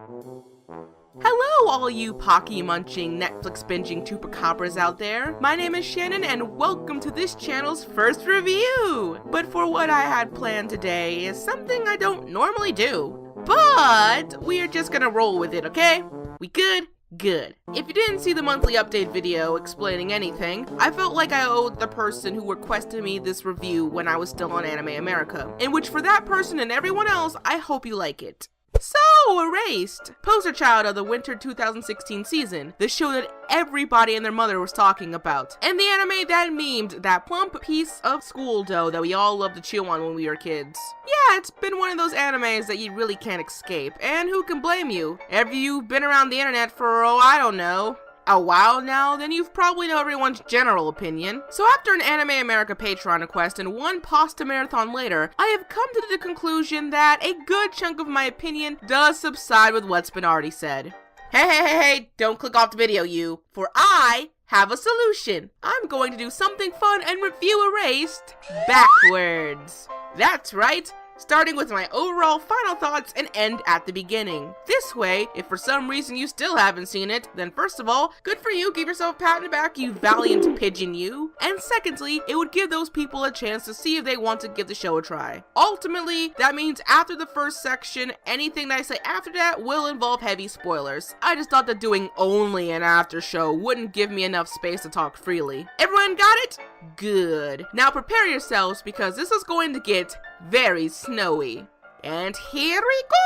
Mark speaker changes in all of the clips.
Speaker 1: Hello all you Pocky munching, Netflix binging chupacabras out there. My name is Shannon and welcome to this channel's first review. But for what I had planned today is something I don't normally do. But we are just gonna roll with it, okay? We good? Good. If you didn't see the monthly update video explaining anything, I felt like I owed the person who requested me this review when I was still on Anime America, in which for that person and everyone else, I hope you like it. So, Erased! Poster child of the winter 2016 season, the show that everybody and their mother was talking about, and the anime that memed that plump piece of school dough that we all loved to chew on when we were kids. Yeah, it's been one of those animes that you really can't escape, and who can blame you? If you've been around the internet for, I don't know, a while now, then you've probably know everyone's general opinion. So after an Anime America Patreon request and one pasta marathon later, I have come to the conclusion that a good chunk of my opinion does subside with what's been already said. Hey, don't click off the video, you, for I have a solution. I'm going to do something fun and review Erased backwards. That's right. Starting with my overall final thoughts and end at the beginning. This way, if for some reason you still haven't seen it, then first of all, good for you, give yourself a pat on the back, you valiant pigeon you. And secondly, it would give those people a chance to see if they want to give the show a try. Ultimately, that means after the first section, anything that I say after that will involve heavy spoilers. I just thought that doing only an after show wouldn't give me enough space to talk freely. Everyone got it? Good. Now prepare yourselves because this is going to get very snowy. And here we go!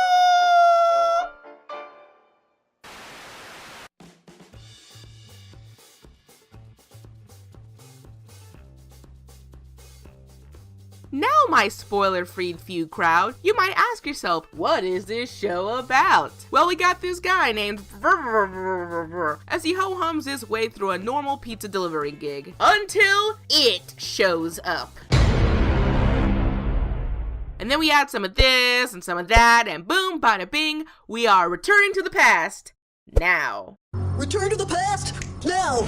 Speaker 1: Now, my spoiler-free few crowd, you might ask yourself, what is this show about? Well, we got this guy named as he ho-hums his way through a normal pizza delivery gig. Until it shows up. And then we add some of this and some of that, and boom, bada bing, we are returning to the past. Now.
Speaker 2: Return to the past, now!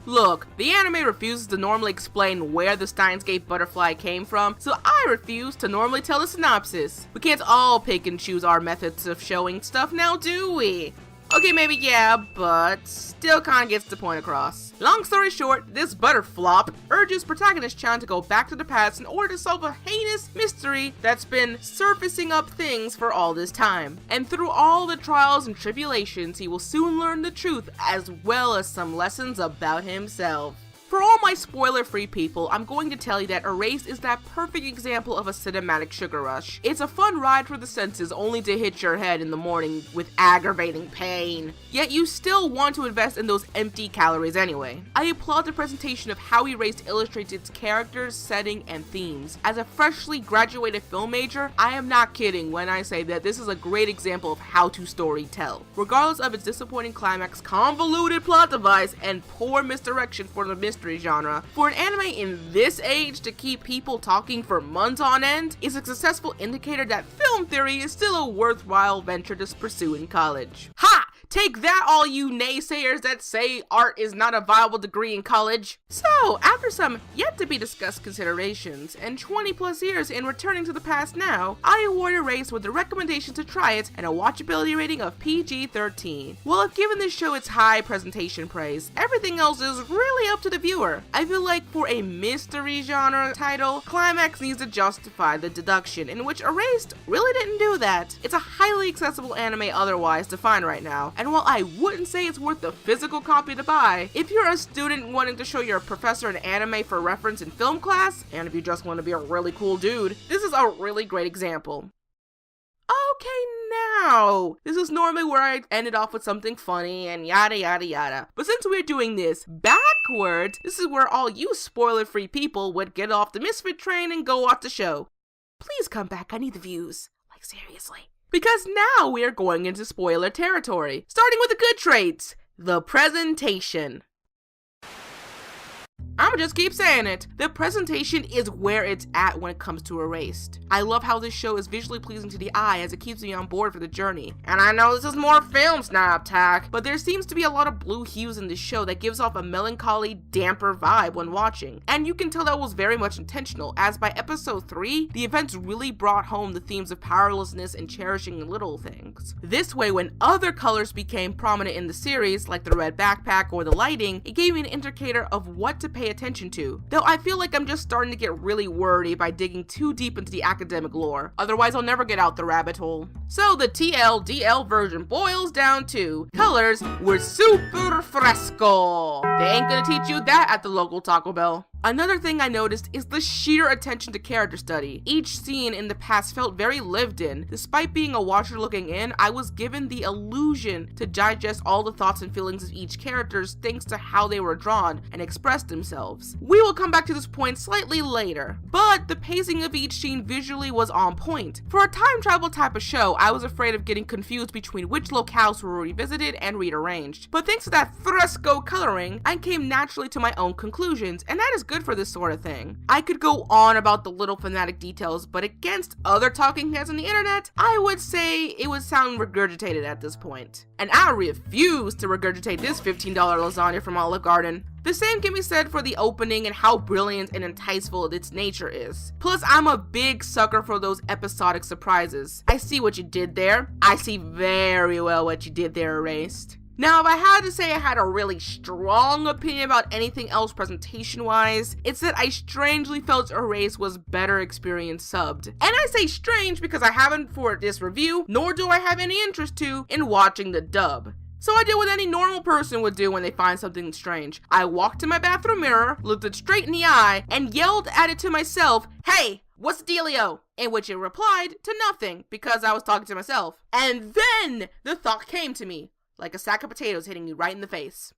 Speaker 1: Look, the anime refuses to normally explain where the Steins Gate butterfly came from, so I refuse to normally tell the synopsis. We can't all pick and choose our methods of showing stuff now, do we? Okay, maybe yeah, but still kinda gets the point across. Long story short, this butterflop urges protagonist Chan to go back to the past in order to solve a heinous mystery that's been surfacing up things for all this time. And through all the trials and tribulations, he will soon learn the truth as well as some lessons about himself. For all my spoiler-free people, I'm going to tell you that Erased is that perfect example of a cinematic sugar rush. It's a fun ride for the senses only to hit your head in the morning with aggravating pain. Yet you still want to invest in those empty calories anyway. I applaud the presentation of how Erased illustrates its characters, setting, and themes. As a freshly graduated film major, I am not kidding when I say that this is a great example of how to story tell. Regardless of its disappointing climax, convoluted plot device, and poor misdirection for the mystery genre, for an anime in this age to keep people talking for months on end is a successful indicator that film theory is still a worthwhile venture to pursue in college. Ha! Take that, all you naysayers that say art is not a viable degree in college. So, after some yet-to-be-discussed considerations, and 20 plus years in returning to the past now, I award Erased with the recommendation to try it and a watchability rating of PG-13. While I've given this show its high presentation praise, everything else is really up to the viewer. I feel like for a mystery genre title, climax needs to justify the deduction, in which Erased really didn't do that. It's a highly accessible anime otherwise to find right now, and while I wouldn't say it's worth the physical copy to buy, if you're a student wanting to show your professor an anime for reference in film class, and if you just want to be a really cool dude, this is a really great example. Okay, now, this is normally where I ended off with something funny and yada yada yada, but since we're doing this backwards, this is where all you spoiler-free people would get off the Misfit train and go watch the show. Please come back, I need the views. Like, seriously. Because now we are going into spoiler territory, starting with the good traits, the presentation. I'm I'll just keep saying it. The presentation is where it's at when it comes to Erased. I love how this show is visually pleasing to the eye as it keeps me on board for the journey. And I know this is more film snob talk, but there seems to be a lot of blue hues in this show that gives off a melancholy, damper vibe when watching. And you can tell that was very much intentional, as by episode 3, the events really brought home the themes of powerlessness and cherishing little things. This way, when other colors became prominent in the series, like the red backpack or the lighting, it gave me an indicator of what to pay attention to. Though I feel like I'm just starting to get really wordy by digging too deep into the academic lore. Otherwise, I'll never get out the rabbit hole. So the TLDL version boils down to colors were super fresco. They ain't gonna teach you that at the local Taco Bell. Another thing I noticed is the sheer attention to character study. Each scene in the past felt very lived in. Despite being a watcher looking in, I was given the illusion to digest all the thoughts and feelings of each character thanks to how they were drawn and expressed themselves. We will come back to this point slightly later, but the pacing of each scene visually was on point. For a time travel type of show, I was afraid of getting confused between which locales were revisited and rearranged. But thanks to that fresco coloring, I came naturally to my own conclusions, and that is good for this sort of thing. I could go on about the little fanatic details, but against other talking heads on the internet, I would say it would sound regurgitated at this point. And I refuse to regurgitate this $15 lasagna from Olive Garden. The same can be said for the opening and how brilliant and enticeful its nature is. Plus, I'm a big sucker for those episodic surprises. I see what you did there. I see very well what you did there, Erased. Now, if I had to say I had a really strong opinion about anything else presentation-wise, it's that I strangely felt Erased was better experience subbed. And I say strange because I haven't for this review, nor do I have any interest to in watching the dub. So I did what any normal person would do when they find something strange. I walked to my bathroom mirror, looked it straight in the eye, and yelled at it to myself, "Hey, what's the dealio?" In which it replied to nothing because I was talking to myself. And then the thought came to me. Like a sack of potatoes hitting you right in the face.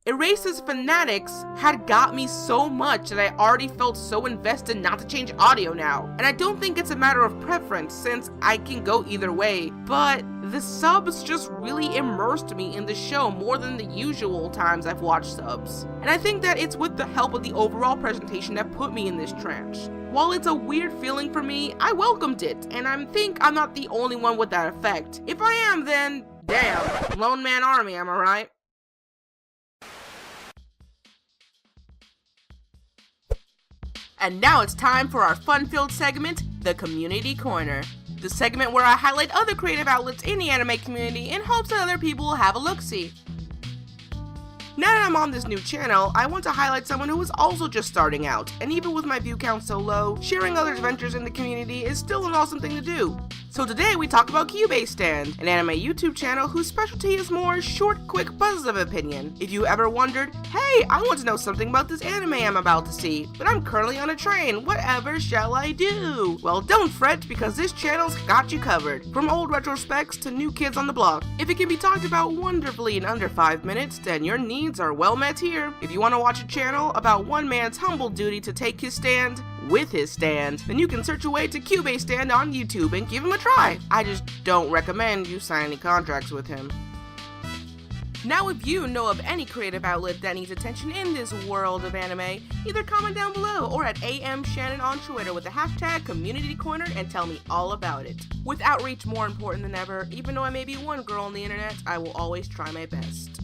Speaker 1: Erased's fanatics had got me so much that I already felt so invested not to change audio now. And I don't think it's a matter of preference since I can go either way, but the subs just really immersed me in the show more than the usual times I've watched subs. And I think that it's with the help of the overall presentation that put me in this trance. While it's a weird feeling for me, I welcomed it, and I think I'm not the only one with that effect. If I am, then damn, lone man army, am I right? And now it's time for our fun-filled segment, the Community Corner. The segment where I highlight other creative outlets in the anime community in hopes that other people will have a look-see. Now that I'm on this new channel, I want to highlight someone who is also just starting out, and even with my view count so low, sharing others' adventures in the community is still an awesome thing to do. So today we talk about Chibi Stand, an anime YouTube channel whose specialty is more short, quick buzzes of opinion. If you ever wondered, hey, I want to know something about this anime I'm about to see, but I'm currently on a train, whatever shall I do? Well, don't fret, because this channel's got you covered. From old retrospects to new kids on the block. If it can be talked about wonderfully in under 5 minutes, then your needs are well met here. If you want to watch a channel about one man's humble duty to take his stand with his stand, then you can search away to Chibi Stand on YouTube and give him a try. I just don't recommend you sign any contracts with him. Now, if you know of any creative outlet that needs attention in this world of anime, either comment down below or at Shannen on Twitter with the hashtag CommunityCorner and tell me all about it. With outreach more important than ever, even though I may be one girl on the internet, I will always try my best.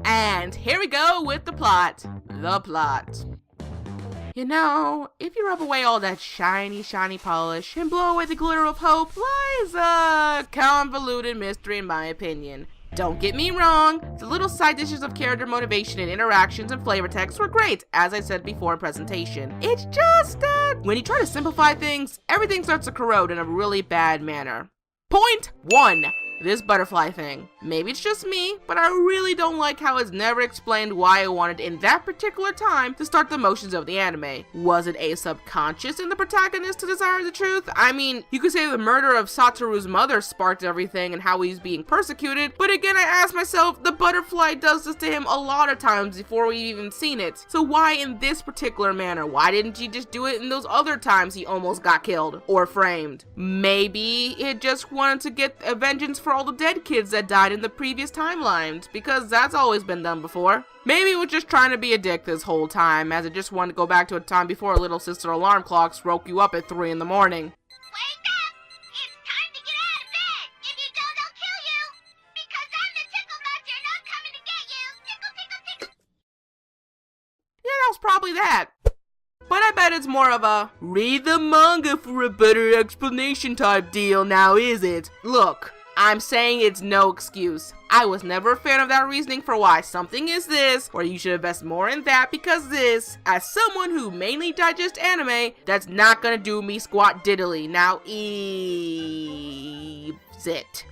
Speaker 1: And here we go with the plot. The plot. You know, if you rub away all that shiny polish and blow away the glitter of hope, lies a convoluted mystery in my opinion. Don't get me wrong, the little side dishes of character motivation and interactions and flavor text were great, as I said before in presentation. It's just that when you try to simplify things, everything starts to corrode in a really bad manner. Point 1. this butterfly thing. Maybe it's just me, but I really don't like how it's never explained why I wanted in that particular time to start the motions of the anime. Was it a subconscious in the protagonist to desire the truth? I mean, you could say the murder of Satoru's mother sparked everything and how he's being persecuted, but again I ask myself, the butterfly does this to him a lot of times before we've even seen it. So why in this particular manner? Why didn't he just do it in those other times he almost got killed or framed? Maybe it just wanted to get a vengeance for all the dead kids that died in the previous timelines, because that's always been done before. Maybe it was just trying to be a dick this whole time, as it just wanted to go back to a time before little sister alarm clocks woke you up at 3 in the morning.
Speaker 3: Wake up! It's time to get out of bed! If you don't, I'll kill you! Because I'm the tickle master and I'm coming to get you! Tickle, tickle, tickle!
Speaker 1: Yeah, that was probably that. But I bet it's more of a read the manga for a better explanation type deal now, is it? Look, I'm saying it's no excuse. I was never a fan of that reasoning for why something is this, or you should invest more in that because this. As someone who mainly digests anime, that's not gonna do me squat diddly. Now it.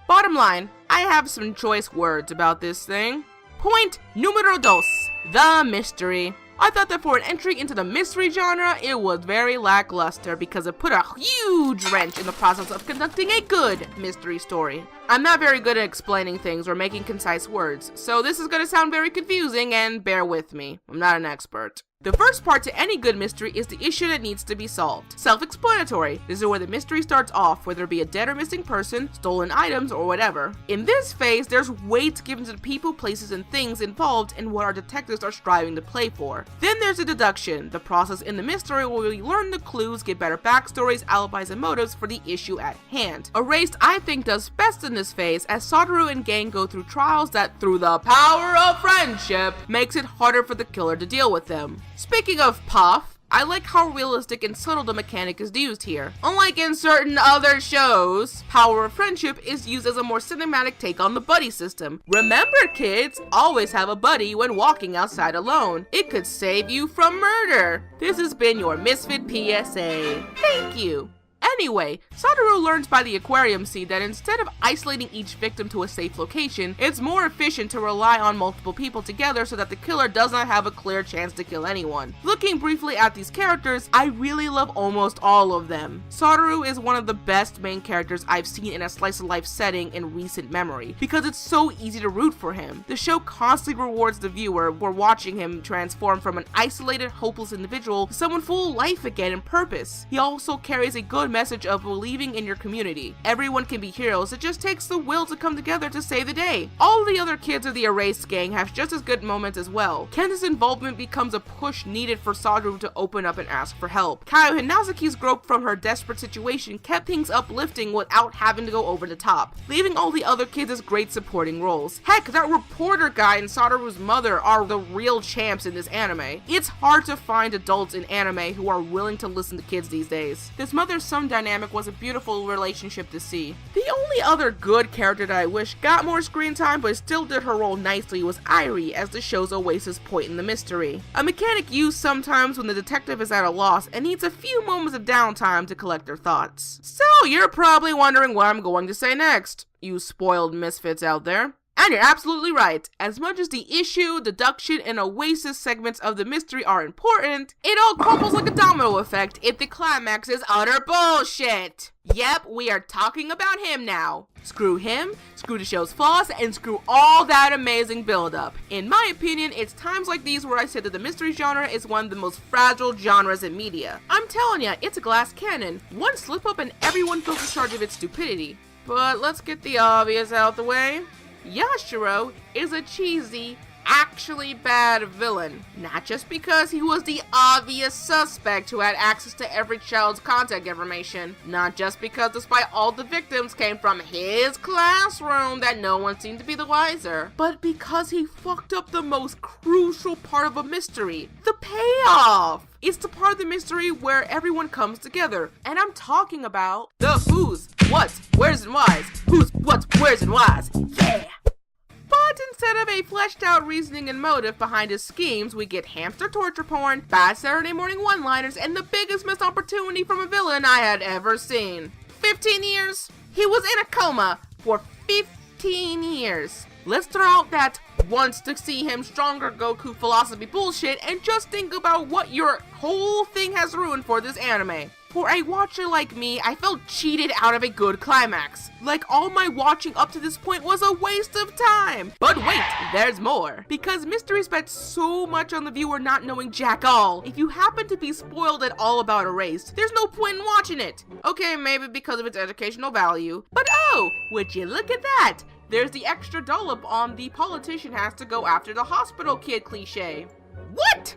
Speaker 1: Bottom line, I have some choice words about this thing. Point numero dos, the mystery. I thought that for an entry into the mystery genre, it was very lackluster because it put a huge wrench in the process of conducting a good mystery story. I'm not very good at explaining things or making concise words, so this is going to sound very confusing and bear with me. I'm not an expert. The first part to any good mystery is the issue that needs to be solved. Self-explanatory. This is where the mystery starts off, whether it be a dead or missing person, stolen items, or whatever. In this phase, there's weight given to the people, places, and things involved in what our detectives are striving to play for. Then there's a deduction, the process in the mystery where we learn the clues, get better backstories, alibis, and motives for the issue at hand. Erased, I think, does best in this phase, as Satoru and gang go through trials that, through the power of friendship, makes it harder for the killer to deal with them. Speaking of Puff, I like how realistic and subtle the mechanic is used here. Unlike in certain other shows, Power of Friendship is used as a more cinematic take on the buddy system. Remember kids, always have a buddy when walking outside alone. It could save you from murder. This has been your Misfit PSA. Thank you. Anyway, Satoru learns by the aquarium scene that instead of isolating each victim to a safe location, it's more efficient to rely on multiple people together so that the killer does not have a clear chance to kill anyone. Looking briefly at these characters, I really love almost all of them. Satoru is one of the best main characters I've seen in a slice of life setting in recent memory, because it's so easy to root for him. The show constantly rewards the viewer for watching him transform from an isolated, hopeless individual to someone full of life again and purpose. He also carries a good message of believing in your community. Everyone can be heroes, it just takes the will to come together to save the day. All the other kids of the Erased gang have just as good moments as well. Kenta's involvement becomes a push needed for Satoru to open up and ask for help. Kaio Hinazuki's growth from her desperate situation kept things uplifting without having to go over the top, leaving all the other kids as great supporting roles. Heck, that reporter guy and Satoru's mother are the real champs in this anime. It's hard to find adults in anime who are willing to listen to kids these days. This mother-son dynamic was a beautiful relationship to see. The only other good character that I wish got more screen time but still did her role nicely was Irie as the show's oasis point in the mystery. A mechanic used sometimes when the detective is at a loss and needs a few moments of downtime to collect their thoughts. So you're probably wondering what I'm going to say next, you spoiled misfits out there. And you're absolutely right. As much as the issue, deduction, and oasis segments of the mystery are important, it all crumbles like a domino effect if the climax is utter bullshit. Yep, we are talking about him now. Screw him, screw the show's flaws, and screw all that amazing build-up. In my opinion, it's times like these where I say that the mystery genre is one of the most fragile genres in media. I'm telling ya, it's a glass cannon. One slip-up and everyone feels in charge of its stupidity. But let's get the obvious out the way. Yashiro is a cheesy, actually bad villain. Not just because he was the obvious suspect who had access to every child's contact information. Not just because despite all the victims came from his classroom that no one seemed to be the wiser. But because he fucked up the most crucial part of a mystery, the payoff. It's the part of the mystery where everyone comes together. And I'm talking about the who's, what's, where's, and why's. Who's, what's, where's, and why's. Yeah! But instead of a fleshed out reasoning and motive behind his schemes, we get hamster torture porn, bad Saturday morning one-liners, and the biggest missed opportunity from a villain I had ever seen. 15 years? He was in a coma for 15 years. Let's throw out that wants to see him stronger Goku philosophy bullshit and just think about what your whole thing has ruined for this anime. For a watcher like me, I felt cheated out of a good climax. Like all my watching up to this point was a waste of time. But wait, there's more. Because Mysteries bet so much on the viewer not knowing jack all. If you happen to be spoiled at all about Erased, there's no point in watching it. Okay, maybe because of its educational value. But oh, would you look at that? There's the extra dollop on the politician has to go after the hospital kid cliche. What?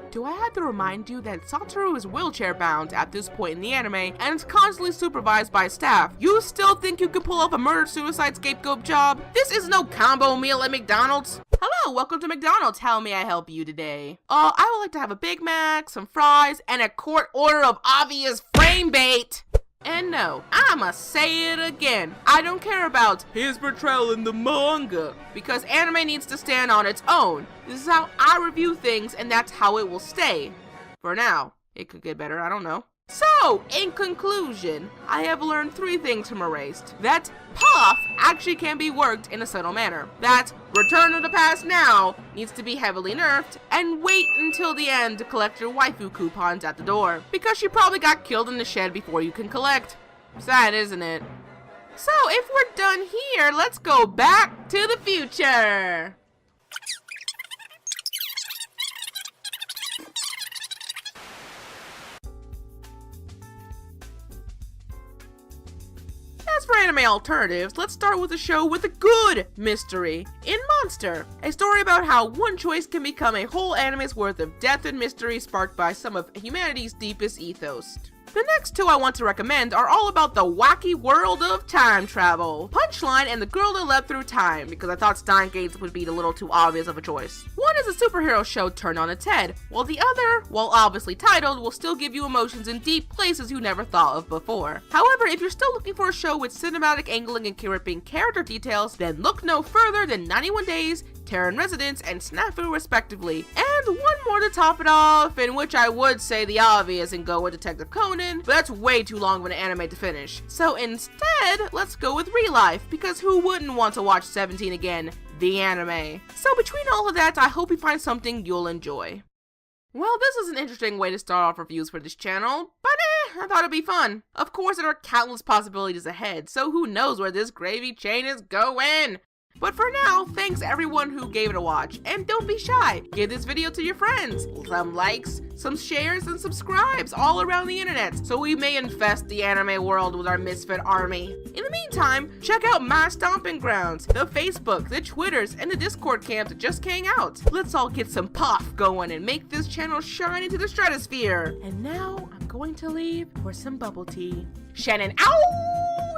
Speaker 1: Do I have to remind you that Satoru is wheelchair bound at this point in the anime and is constantly supervised by staff? You still think you can pull off a murder-suicide scapegoat job? This is no combo meal at McDonald's. Hello, welcome to McDonald's. How may I help you today? I would like to have a Big Mac, some fries, and a court order of obvious frame bait. And no, I'ma say it again. I don't care about his portrayal in the manga, because anime needs to stand on its own. This is how I review things, and that's how it will stay. For now. It could get better, I don't know. So, in conclusion, I have learned 3 things from Erased. That Puff actually can be worked in a subtle manner. That Return to the Past Now needs to be heavily nerfed, and wait until the end to collect your waifu coupons at the door, because she probably got killed in the shed before you can collect. Sad, isn't it? So, if we're done here, let's go back to the future. As for anime alternatives, let's start with a show with a good mystery in Monster, a story about how one choice can become a whole anime's worth of death and mystery sparked by some of humanity's deepest ethos. The next 2 I want to recommend are all about the wacky world of time travel. Punchline and The Girl That Leapt Through Time, because I thought Steins Gate would be a little too obvious of a choice. One is a superhero show turned on its head, while the other, while obviously titled, will still give you emotions in deep places you never thought of before. However, if you're still looking for a show with cinematic angling and gripping character details, then look no further than 91 Days, Terran Residence, and Snafu respectively. And one more to top it off, in which I would say the obvious and go with Detective Conan, but that's way too long of an anime to finish. So instead, let's go with Real Life, because who wouldn't want to watch 17 again, the anime? So between all of that, I hope you find something you'll enjoy. Well, this is an interesting way to start off reviews for this channel, but I thought it'd be fun. Of course, there are countless possibilities ahead, so who knows where this gravy train is going? But for now, thanks everyone who gave it a watch, and don't be shy, give this video to your friends, some likes, some shares, and subscribes all around the internet, so we may infest the anime world with our Misfit army. In the meantime, check out my stomping grounds, the Facebook, the Twitters, and the Discord camp that just came out. Let's all get some puff going and make this channel shine into the stratosphere. And now, I'm going to leave for some bubble tea. Shannen, ow!